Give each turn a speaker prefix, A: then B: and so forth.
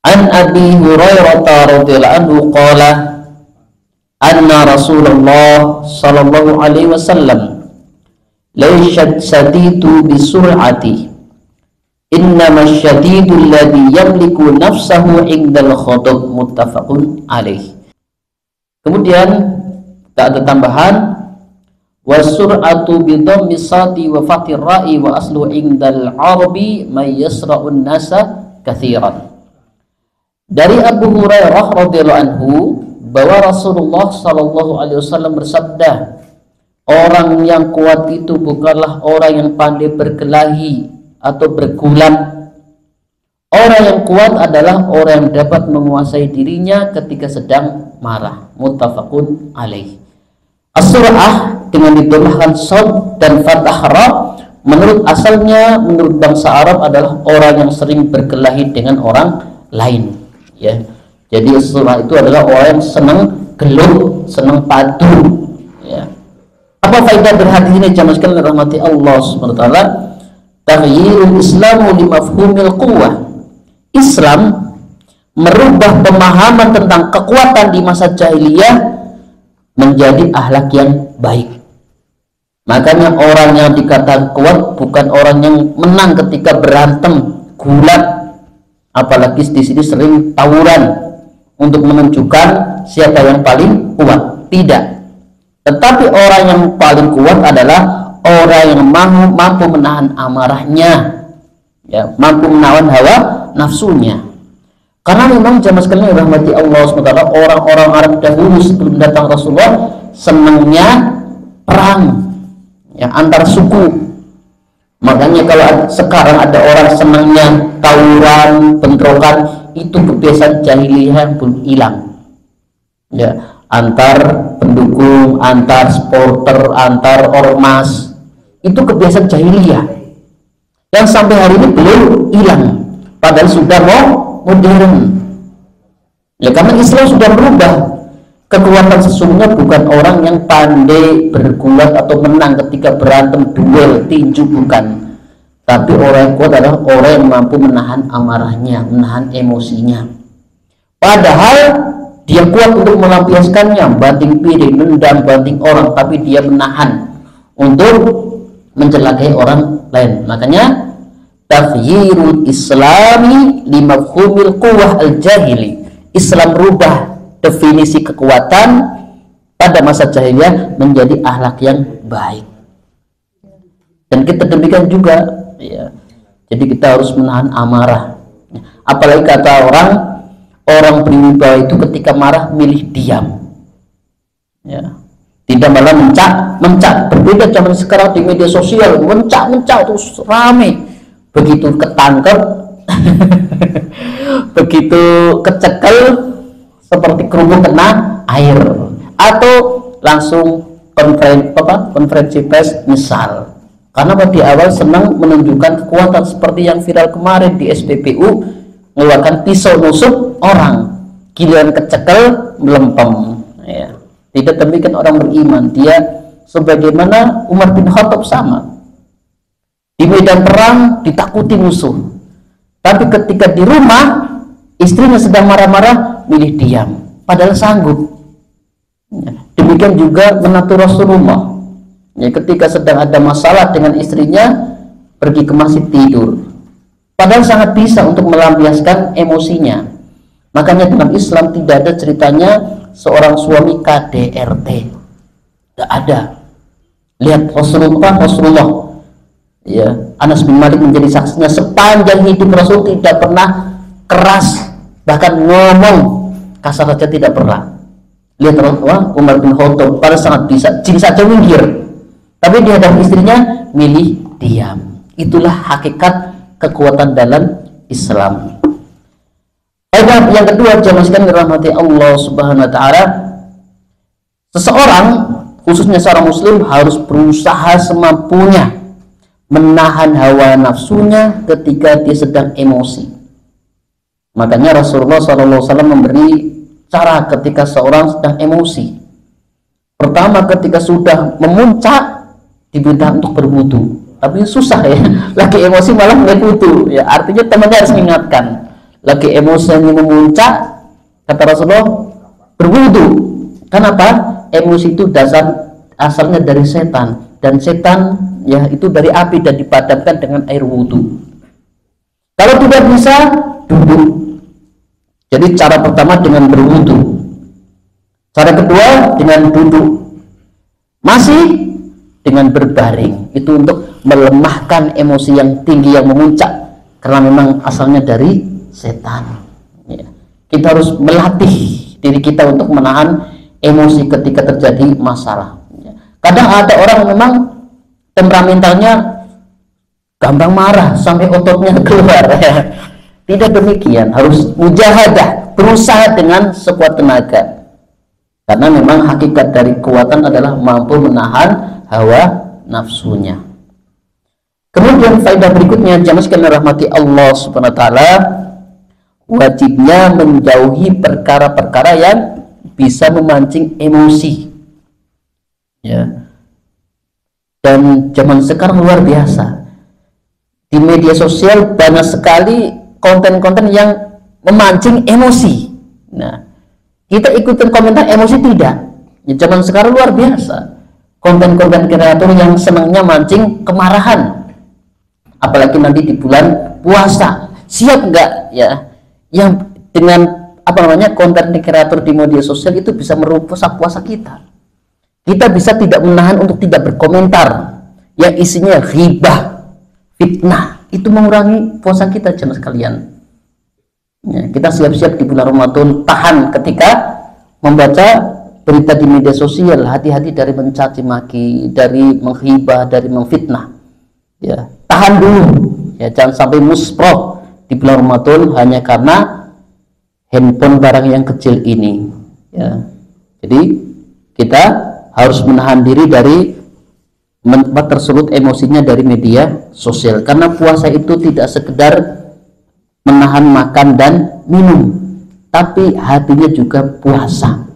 A: An Abi Hurairah radhiyallahu anhu qala anna Rasulullah sallallahu alaihi wasallam laysa shadidu bisur'ati innama syadidu alladhi yamliku nafsahu indal khadab, muttafaqun alaih. Kemudian tak ada tambahan, wasur'atu bidhammi sadi wa fathir ra'i wa aslu indal arabi may yasra'un nasa katsiran. Dari Abu Hurairah radhiyallahu anhu bahwa Rasulullah sallallahu alaihi wasallam bersabda, orang yang kuat itu bukanlah orang yang pandai berkelahi atau bergulat. Orang yang kuat adalah orang yang dapat menguasai dirinya ketika sedang marah, muttafaqun alaih. As-sur'ah dengan ditambahkan shad dan fathah ra menurut asalnya menurut bangsa Arab adalah orang yang sering berkelahi dengan orang lain, ya. Jadi as-sur'ah itu adalah orang yang senang gelut, senang padu, ya. Apa faedah berhati ini jamaah sekalian rahmati Allah Subhanahu wa taala? Taghyirul Islamu li mafhumil quwwah. Islam merubah pemahaman tentang kekuatan di masa jahiliyah menjadi akhlak yang baik. Makanya orang yang dikatakan kuat bukan orang yang menang ketika berantem, gulat, apalagi di sini sering tawuran untuk menunjukkan siapa yang paling kuat. Tidak. Tetapi orang yang paling kuat adalah orang yang mampu menahan amarahnya, ya, mampu menahan hawa nafsunya. Karena memang jamaah sekalian rahmati Allah SWT, orang-orang Arab dahulu sebelum datang Rasulullah senangnya perang, ya, antar suku. Makanya kalau sekarang ada orang senangnya tawuran, bentrokan, itu kebiasaan jahiliyah yang belum hilang, ya, antar pendukung, antar supporter, antar ormas, itu kebiasaan jahiliyah yang sampai hari ini belum hilang, padahal sudah mau modern, ya, karena Islam sudah berubah. Kekuatan sesungguhnya bukan orang yang pandai bergulat atau menang ketika berantem, duel, tinju, bukan. Tapi orang yang kuat adalah orang yang mampu menahan amarahnya, menahan emosinya. Padahal dia kuat untuk melampiaskannya, banting piring, nendang, banting orang, tapi dia menahan untuk mencelakai orang lain. Makanya taghyirul Islami li mafhumil quwwah al-jahili. Islam rubah definisi kekuatan pada masa jahiliyah menjadi akhlak yang baik. Dan kita demikian juga, ya. Jadi kita harus menahan amarah. Apalagi kata orang berwibawa itu ketika marah milih diam, ya. Tidak malah mencak. Berbeda zaman sekarang di media sosial, mencak terus rame. Begitu ketangkep begitu kecekel seperti kerupuk kena air, atau langsung konferensi pers misal. Karena di awal senang menunjukkan kekuatan seperti yang viral kemarin di SPBU, mengeluarkan pisau nusuk orang, giliran kecekel melempem, ya. Tidak demikian orang beriman. Dia sebagaimana Umar bin Khattab sama. Di medan perang ditakuti musuh, tapi ketika di rumah istrinya sedang marah-marah milih diam, padahal sanggup. Demikian juga menantu Rasulullah, ya, ketika sedang ada masalah dengan istrinya pergi ke masjid tidur, padahal sangat bisa untuk melampiaskan emosinya. Makanya dalam Islam tidak ada ceritanya seorang suami KDRT, tidak ada. Lihat Rasulullah, ya, Anas bin Malik menjadi saksinya, sepanjang hidup Rasul tidak pernah keras, bahkan ngomong kasar saja tidak pernah. Lihat Umar bin Khattab, pada sangat bisa, jin saja minggir, tapi di hadapan istrinya milih diam. Itulah hakikat kekuatan dalam Islam. Yang kedua, jamaah sekalian dirahmati Allah Subhanahu wa taala, seseorang, khususnya seorang muslim, harus berusaha semampunya menahan hawa nafsunya ketika dia sedang emosi. Makanya Rasulullah SAW memberi cara ketika seorang sedang emosi. Pertama, ketika sudah memuncak diminta untuk berwudu, tapi susah, ya, lagi emosi malah mulai wudu, ya, artinya temannya harus mengingatkan, lagi emosinya memuncak, kata Rasulullah, berwudu. Kenapa? Emosi itu asalnya dari setan, dan setan ya itu dari api dan dipadamkan dengan air wudu. Kalau tidak bisa, duduk. Jadi cara pertama dengan berwudu, cara kedua dengan duduk, masih dengan berbaring. Itu untuk melemahkan emosi yang tinggi yang memuncak, karena memang asalnya dari setan ya. Kita harus melatih diri kita untuk menahan emosi ketika terjadi masalah ya. Kadang ada orang memang temperamentalnya gampang marah sampai ototnya keluar ya. Tidak demikian, harus mujahadah, berusaha dengan sekuat tenaga, karena memang hakikat dari kekuatan adalah mampu menahan hawa nafsunya. Kemudian faedah berikutnya, jamaah sekalian rahmati Allah Subhanahu wa taala, wajibnya menjauhi perkara-perkara yang bisa memancing emosi ya. Dan zaman sekarang luar biasa, di media sosial banyak sekali konten-konten yang memancing emosi. Nah, kita ikutin komentar emosi tidak ya. Zaman sekarang luar biasa, konten-konten kreator yang senangnya mancing kemarahan, apalagi nanti di bulan puasa. Siap enggak ya yang dengan konten kreator di media sosial itu bisa merusak puasa kita. Kita bisa tidak menahan untuk tidak berkomentar yang isinya ghibah, fitnah. Itu mengurangi puasa kita, jemaah sekalian ya. Kita siap-siap di bulan Ramadan, tahan ketika membaca berita di media sosial, hati-hati dari mencaci maki, dari menghibah, dari memfitnah ya. Tahan dulu ya, jangan sampai musproh di bulan Ramadan hanya karena handphone barang yang kecil ini ya. Jadi kita harus menahan diri dari tersulut emosinya dari media sosial, karena puasa itu tidak sekedar menahan makan dan minum, tapi hatinya juga puasa